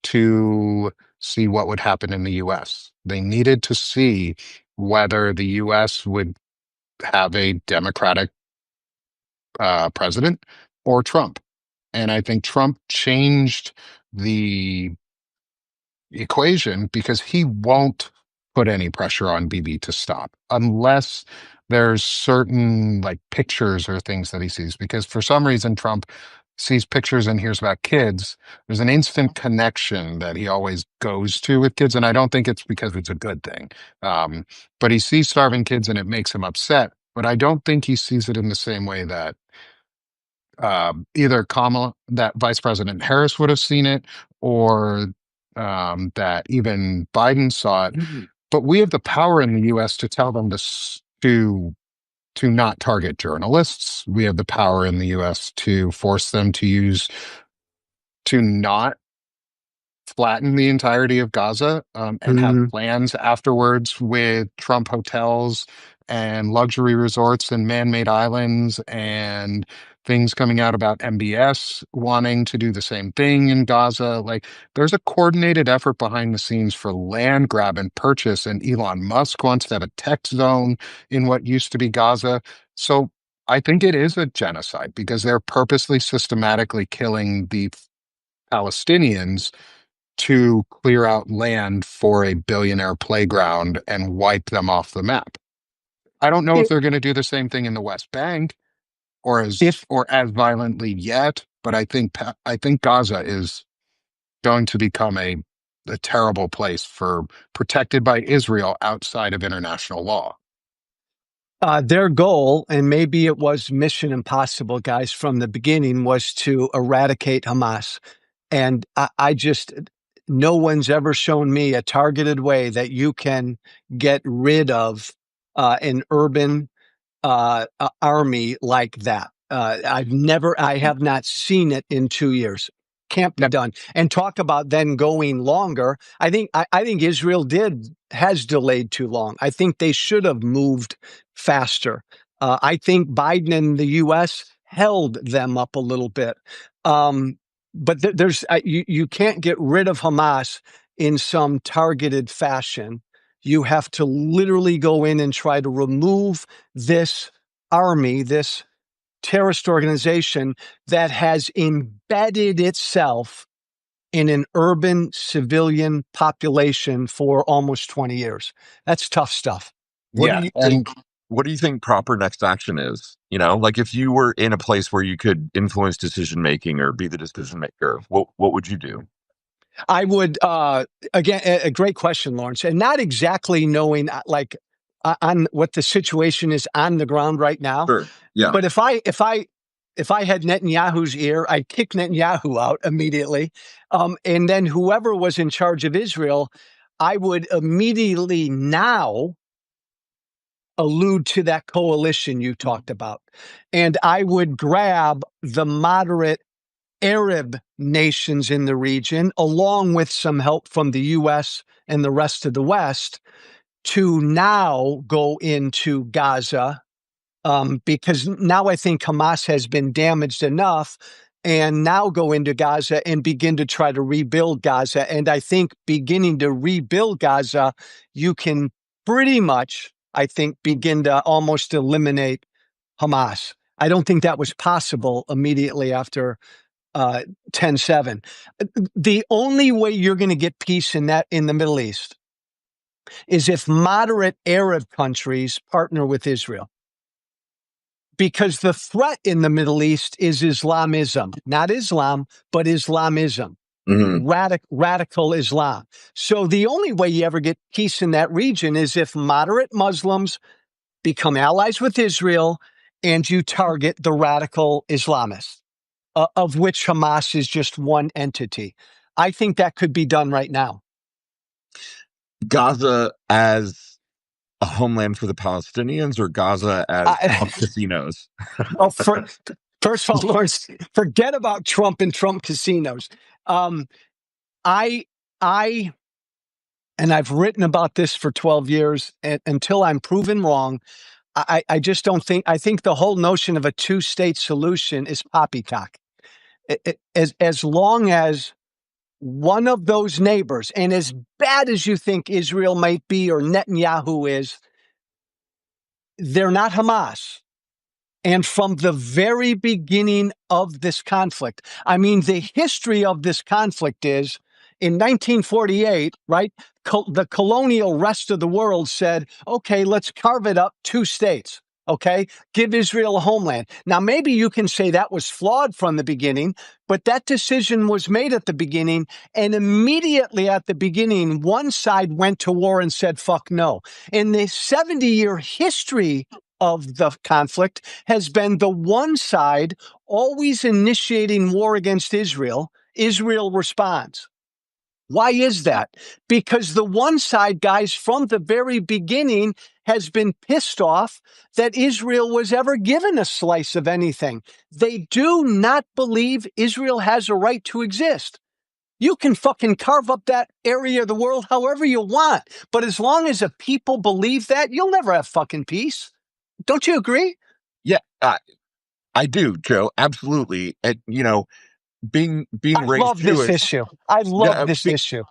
S2: to see what would happen in the US. They needed to see whether the US would have a Democratic president or Trump. And I think Trump changed the equation because he won't put any pressure on Bibi to stop unless there's certain like pictures or things that he sees. Because for some reason, Trump sees pictures and hears about kids. There's an instant connection that he always goes to with kids. And I don't think it's because it's a good thing. But he sees starving kids and it makes him upset. But I don't think he sees it in the same way that either that Vice President Harris would have seen it, or that even Biden saw it. But we have the power in the U.S. to tell them to not target journalists. We have the power in the U.S. to force them to not flatten the entirety of Gaza and have plans afterwards with Trump hotels and luxury resorts and man-made islands and things coming out about MBS wanting to do the same thing in Gaza. Like, there's a coordinated effort behind the scenes for land grab and purchase, and Elon Musk wants to have a tech zone in what used to be Gaza. So I think it is a genocide because they're purposely systematically killing the Palestinians to clear out land for a billionaire playground and wipe them off the map. I don't know if they're going to do the same thing in the West Bank or as violently yet, but I think Gaza is going to become a terrible place for protected by Israel outside of international law.
S1: Their goal, and maybe it was mission impossible, guys, from the beginning, was to eradicate Hamas. And I just, no one's ever shown me a targeted way that you can get rid of an urban army like that. I have not seen it in 2 years. Can't be done. And talk about then going longer. I think Israel has delayed too long. I think they should have moved faster. I think Biden and the U.S. held them up a little bit. But you can't get rid of Hamas in some targeted fashion. You have to literally go in and try to remove this army, this terrorist organization that has embedded itself in an urban civilian population for almost 20 years. That's tough stuff.
S3: What do you think proper next action is? You know, like if you were in a place where you could influence decision making or be the decision maker, what would you do?
S1: I would, again, a great question, Lawrence, and not exactly knowing on what the situation is on the ground right now.
S3: Sure. Yeah.
S1: But if I had Netanyahu's ear, I'd kick Netanyahu out immediately. And then whoever was in charge of Israel, I would immediately now allude to that coalition you talked about. And I would grab the moderate Arab nations in the region, along with some help from the U.S. and the rest of the West, to now go into Gaza, because now I think Hamas has been damaged enough, and now go into Gaza and begin to try to rebuild Gaza. And I think beginning to rebuild Gaza, you can pretty much, I think, begin to almost eliminate Hamas. I don't think that was possible immediately after 10/7. The only way you're going to get peace in the Middle East is if moderate Arab countries partner with Israel. Because the threat in the Middle East is Islamism, not Islam, but Islamism, radical Islam. So the only way you ever get peace in that region is if moderate Muslims become allies with Israel and you target the radical Islamists, of which Hamas is just one entity. I think that could be done right now.
S3: Gaza as a homeland for the Palestinians, or Gaza as casinos?
S1: First of all, Lawrence, forget about Trump and Trump casinos. And I've written about this for 12 years, and until I'm proven wrong, I just don't think, I think the whole notion of a two-state solution is poppycock. As long as one of those neighbors, and as bad as you think Israel might be or Netanyahu is, they're not Hamas. And from the very beginning of this conflict, I mean, the history of this conflict is in 1948, right? The colonial rest of the world said, okay, let's carve it up 2 states. Okay, give Israel a homeland. Now, maybe you can say that was flawed from the beginning, but that decision was made at the beginning. And immediately at the beginning, one side went to war and said, fuck no. In the 70-year history of the conflict has been the one side always initiating war against Israel. Israel responds. Why is that? Because the one side, guys, from the very beginning has been pissed off that Israel was ever given a slice of anything. They do not believe Israel has a right to exist. You can fucking carve up that area of the world however you want. But as long as the people believe that, you'll never have fucking peace. Don't you agree?
S3: Yeah, I do, Joe. Absolutely. And, being
S1: I
S3: raised
S1: love this
S3: Jewish,
S1: issue. I love this
S3: be,
S1: issue.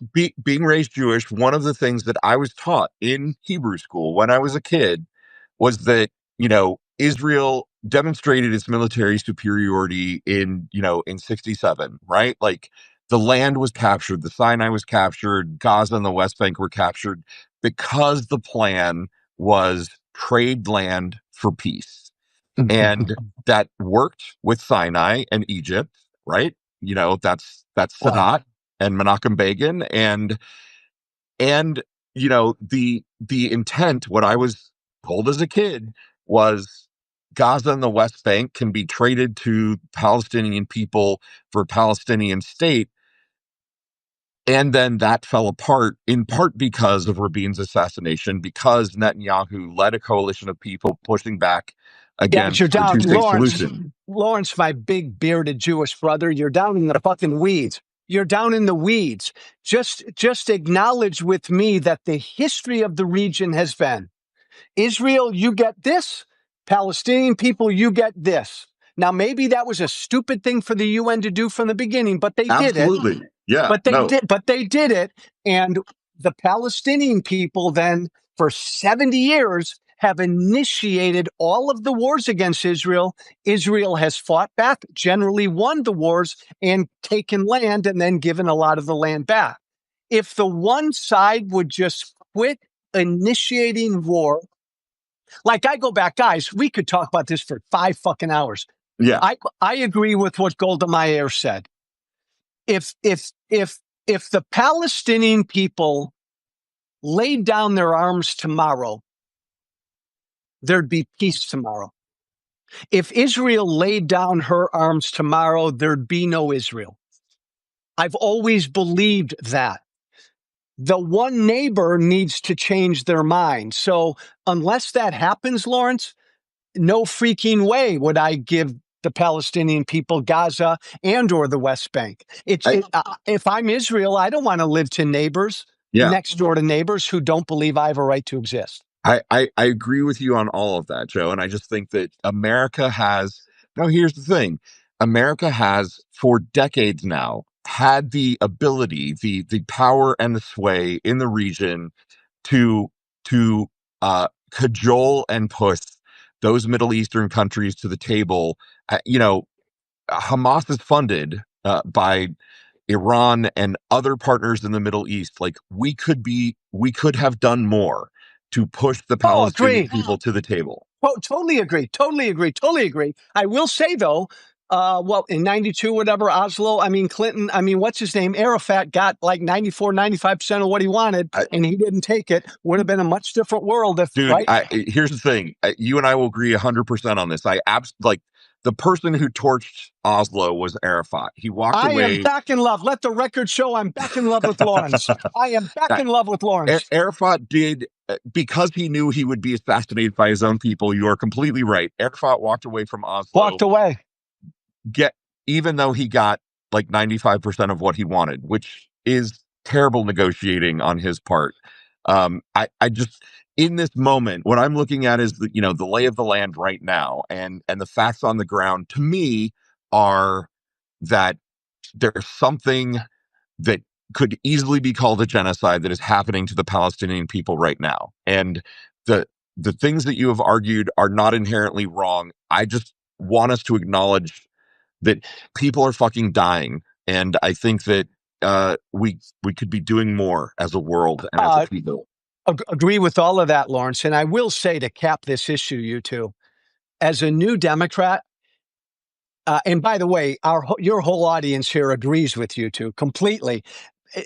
S3: being raised Jewish, one of the things that I was taught in Hebrew school when I was a kid was that, Israel demonstrated its military superiority in 67, right? Like the land was captured, the Sinai was captured, Gaza and the West Bank were captured because the plan was trade land for peace. And that worked with Sinai and Egypt, right? That's
S1: Wow.
S3: Sadat and Menachem Begin, and the intent. What I was told as a kid was Gaza and the West Bank can be traded to Palestinian people for a Palestinian state. And then that fell apart in part because of Rabin's assassination, because Netanyahu led a coalition of people pushing back
S1: Yeah, but you're
S3: against the
S1: down,
S3: two-state solution.
S1: Lawrence, my big bearded Jewish brother. You're down in the fucking weeds. You're down in the weeds. Just acknowledge with me that the history of the region has been Israel, you get this. Palestinian people, you get this. Now, maybe that was a stupid thing for the UN to do from the beginning, but they did it.
S3: Absolutely. Yeah.
S1: But they did it. And the Palestinian people then, for 70 years, have initiated all of the wars against Israel. Israel has fought back, generally won the wars, and taken land and then given a lot of the land back. If the one side would just quit initiating war, like I go back, guys, we could talk about this for 5 fucking hours.
S3: Yeah.
S1: I agree with what Golda Meir said. If the Palestinian people laid down their arms tomorrow, there'd be peace tomorrow. If Israel laid down her arms tomorrow, there'd be no Israel. I've always believed that. The one neighbor needs to change their mind. So unless that happens, Lawrence, no freaking way would I give the Palestinian people Gaza and or the West Bank. If I'm Israel, I don't want to live to neighbors, next door to neighbors who don't believe I have a right to exist.
S3: I agree with you on all of that, Joe. And I just think that America has, here's the thing. America has for decades now had the ability, the power and the sway in the region to cajole and push those Middle Eastern countries to the table. Hamas is funded by Iran and other partners in the Middle East. Like we could have done more to push the Palestinian people to the table.
S1: Oh, totally agree. I will say though, in 92, whatever, Oslo, Clinton, what's his name? Arafat got like 94, 95% of what he wanted, and he didn't take it. Would have been a much different world if,
S3: dude,
S1: right?
S3: Here's the thing. You and I will agree 100% on this. The person who torched Oslo was Arafat. He walked away.
S1: I am back in love. Let the record show I'm back in love with Lawrence. I am back in love with Lawrence.
S3: Arafat did, because he knew he would be assassinated by his own people. You are completely right. Arafat walked away from Oslo.
S1: Walked away.
S3: Even though he got like 95% of what he wanted, which is terrible negotiating on his part. I just, in this moment, what I'm looking at is the lay of the land right now, and the facts on the ground to me are that there's something that could easily be called a genocide that is happening to the Palestinian people right now. And the things that you have argued are not inherently wrong. I just want us to acknowledge that people are fucking dying. And I think that we could be doing more as a world and as a people.
S1: Agree with all of that, Lawrence. And I will say, to cap this issue, you two, as a new Democrat, and by the way, your whole audience here agrees with you two completely.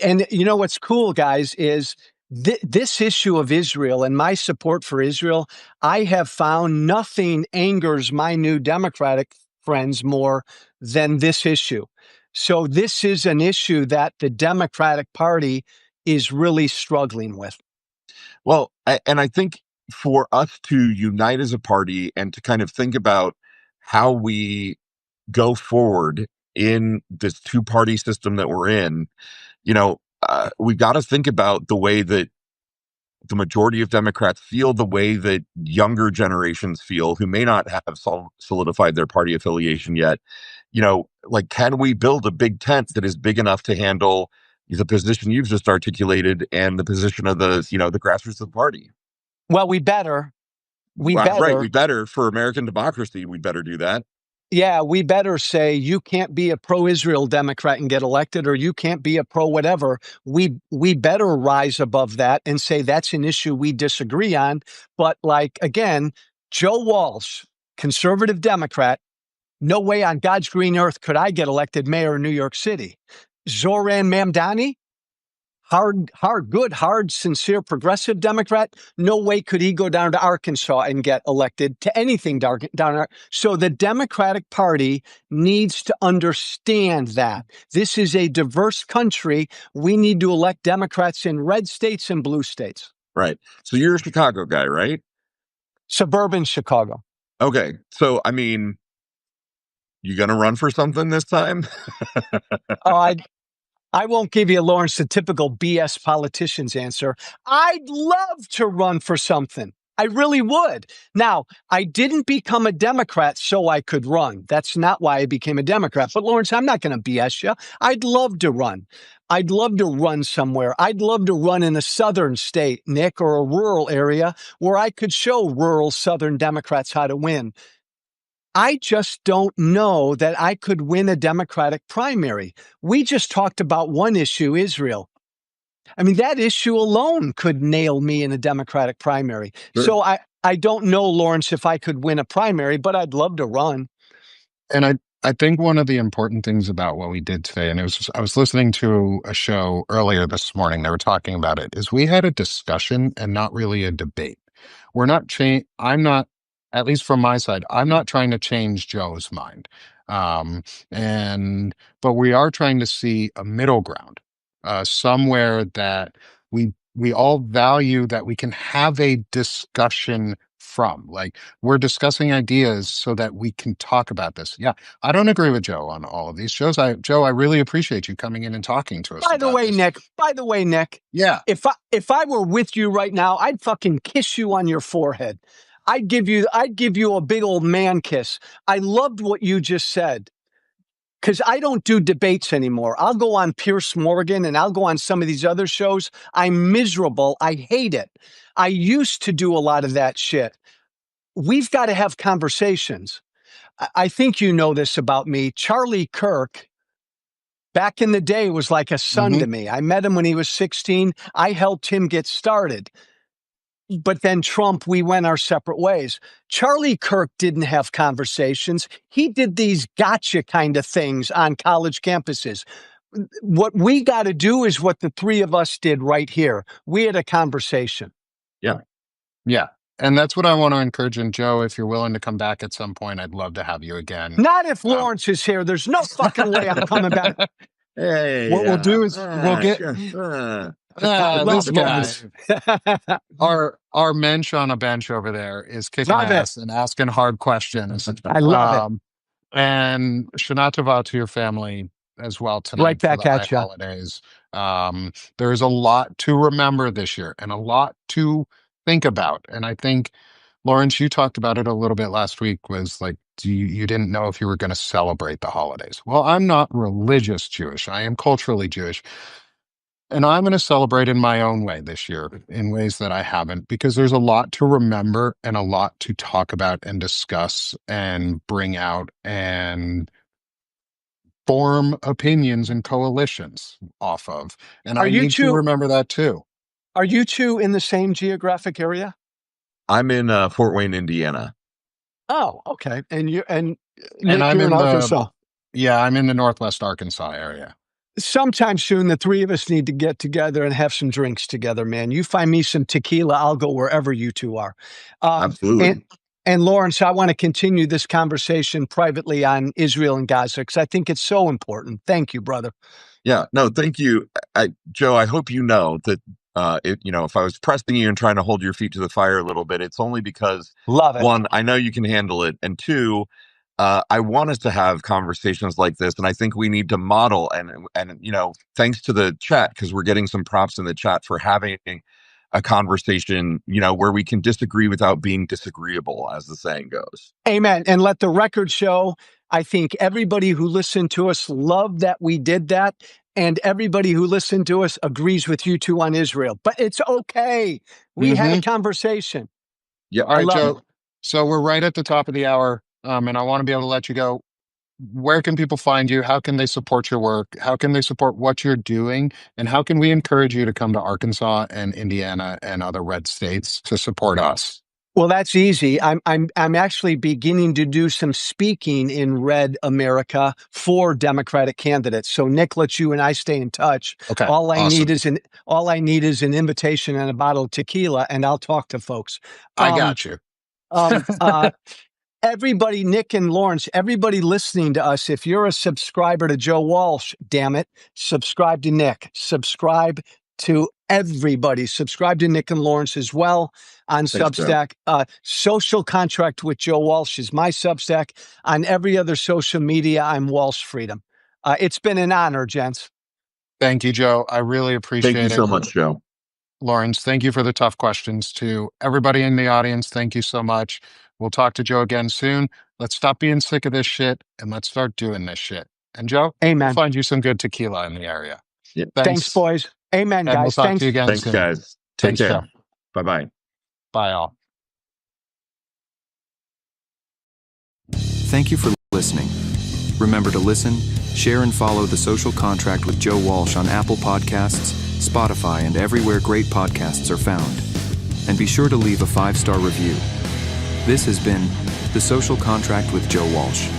S1: And you know what's cool, guys, is this issue of Israel and my support for Israel, I have found nothing angers my new Democratic friends more than this issue. So this is an issue that the Democratic Party is really struggling with.
S3: Well, and I think for us to unite as a party and to kind of think about how we go forward in this two-party system that we're in, we've got to think about the way that the majority of Democrats feel, the way that younger generations feel who may not have solidified their party affiliation yet. Like, can we build a big tent that is big enough to handle the position you've just articulated and the position of the grassroots of the party?
S1: Well, we better.
S3: Right. We better, for American democracy, we better do that.
S1: Yeah, we better say you can't be a pro-Israel Democrat and get elected, or you can't be a pro-whatever. We better rise above that and say that's an issue we disagree on. But again, Joe Walsh, conservative Democrat, no way on God's green earth could I get elected mayor of New York City. Zoran Mamdani, hard, sincere, progressive Democrat. No way could he go down to Arkansas and get elected to anything down there. So the Democratic Party needs to understand that this is a diverse country. We need to elect Democrats in red states and blue states.
S3: Right. So you're a Chicago guy, right?
S1: Suburban Chicago.
S3: Okay. So, you going to run for something this time?
S1: I won't give you, Lawrence, the typical BS politician's answer. I'd love to run for something. I really would. Now, I didn't become a Democrat so I could run. That's not why I became a Democrat. But Lawrence, I'm not going to BS you. I'd love to run. I'd love to run somewhere. I'd love to run in a southern state, Nick, or a rural area where I could show rural southern Democrats how to win. I just don't know that I could win a Democratic primary. We just talked about one issue, Israel. That issue alone could nail me in a Democratic primary. Sure. So I don't know, Lawrence, if I could win a primary, but I'd love to run.
S2: And I think one of the important things about what we did today, and I was listening to a show earlier this morning, they were talking about it, is we had a discussion and not really a debate. I'm not, at least from my side, I'm not trying to change Joe's mind. But we are trying to see a middle ground, somewhere that we all value, that we can have a discussion from. Like, we're discussing ideas so that we can talk about this. Yeah, I don't agree with Joe on all of these shows. Joe, I really appreciate you coming in and talking to us.
S1: By the way, Nick.
S2: Yeah.
S1: If I were with you right now, I'd fucking kiss you on your forehead. I'd give you a big old man kiss. I loved what you just said, because I don't do debates anymore. I'll go on Pierce Morgan and I'll go on some of these other shows. I'm miserable. I hate it. I used to do a lot of that shit. We've got to have conversations. I think you know this about me. Charlie Kirk, back in the day, was like a son to me. I met him when he was 16. I helped him get started. But then Trump, we went our separate ways. Charlie Kirk didn't have conversations. He did these gotcha kind of things on college campuses. What we got to do is what the three of us did right here. We had a conversation.
S3: Yeah.
S2: Yeah. And that's what I want to encourage. And Joe, if you're willing to come back at some point, I'd love to have you again.
S1: Not if Lawrence is here. There's no fucking way I'm coming back.
S3: Hey,
S2: what we'll do is we'll get this guy. Our mensch on a bench over there is kicking ass and asking hard questions.
S1: I love it.
S2: And Shana Tova to your family as well tonight.
S1: Right back at you.
S2: Holidays. There's a lot to remember this year and a lot to think about. And I think, Lawrence, you talked about it a little bit last week, was like, you didn't know if you were going to celebrate the holidays. Well, I'm not religious Jewish. I am culturally Jewish. And I'm going to celebrate in my own way this year, in ways that I haven't, because there's a lot to remember and a lot to talk about and discuss and bring out and form opinions and coalitions off of. And I need to remember that too.
S1: Are you two in the same geographic area?
S3: I'm in Fort Wayne, Indiana.
S1: Oh, okay. And Nick,
S2: I'm
S1: in Arkansas.
S2: Yeah, I'm in the Northwest Arkansas area.
S1: Sometime soon, the three of us need to get together and have some drinks together, man. You find me some tequila, I'll go wherever you two are.
S3: Absolutely.
S1: And Lawrence, I want to continue this conversation privately on Israel and Gaza, because I think it's so important. Thank you, brother.
S3: Yeah, no, thank you. Joe, I hope you know that if I was pressing you and trying to hold your feet to the fire a little bit, it's only because,
S1: love it.
S3: One, I know you can handle it, and two, I want us to have conversations like this, and I think we need to model and thanks to the chat, because we're getting some props in the chat for having a conversation, where we can disagree without being disagreeable, as the saying goes.
S1: Amen. And let the record show, I think everybody who listened to us loved that we did that. And everybody who listened to us agrees with you two on Israel. But it's okay. We had a conversation.
S3: Yeah.
S2: All right, Joe. So we're right at the top of the hour, and I want to be able to let you go. Where can people find you? How can they support your work? How can they support what you're doing? And how can we encourage you to come to Arkansas and Indiana and other red states to support us?
S1: Well, that's easy. I'm actually beginning to do some speaking in red America for Democratic candidates. So Nick, let you and I stay in touch.
S2: Okay.
S1: All I
S2: awesome.
S1: need is an invitation and a bottle of tequila, and I'll talk to folks.
S2: I got you.
S1: Everybody, Nick and Lawrence, everybody listening to us, if you're a subscriber to Joe Walsh, damn it, subscribe to Nick. Subscribe to everybody. Subscribe to Nick and Lawrence as well on Substack. Social Contract with Joe Walsh is my Substack. On every other social media, I'm Walsh Freedom. It's been an honor, gents.
S2: Thank you, Joe. I really appreciate it.
S3: Thank you so much, Joe.
S2: Lawrence, thank you for the tough questions. To everybody in the audience, thank you so much. We'll talk to Joe again soon. Let's stop being sick of this shit and let's start doing this shit. And Joe,
S1: amen.
S2: We'll find you some good tequila in the area.
S3: Yeah.
S1: Thanks, boys. Amen,
S2: and
S1: guys.
S2: We'll talk to you again
S3: Thanks,
S2: soon.
S3: guys. Take care. Bye-bye.
S2: Bye, all.
S4: Thank you for listening. Remember to listen, share, and follow The Social Contract with Joe Walsh on Apple Podcasts, Spotify, and everywhere great podcasts are found. And be sure to leave a 5-star review. This has been The Social Contract with Joe Walsh.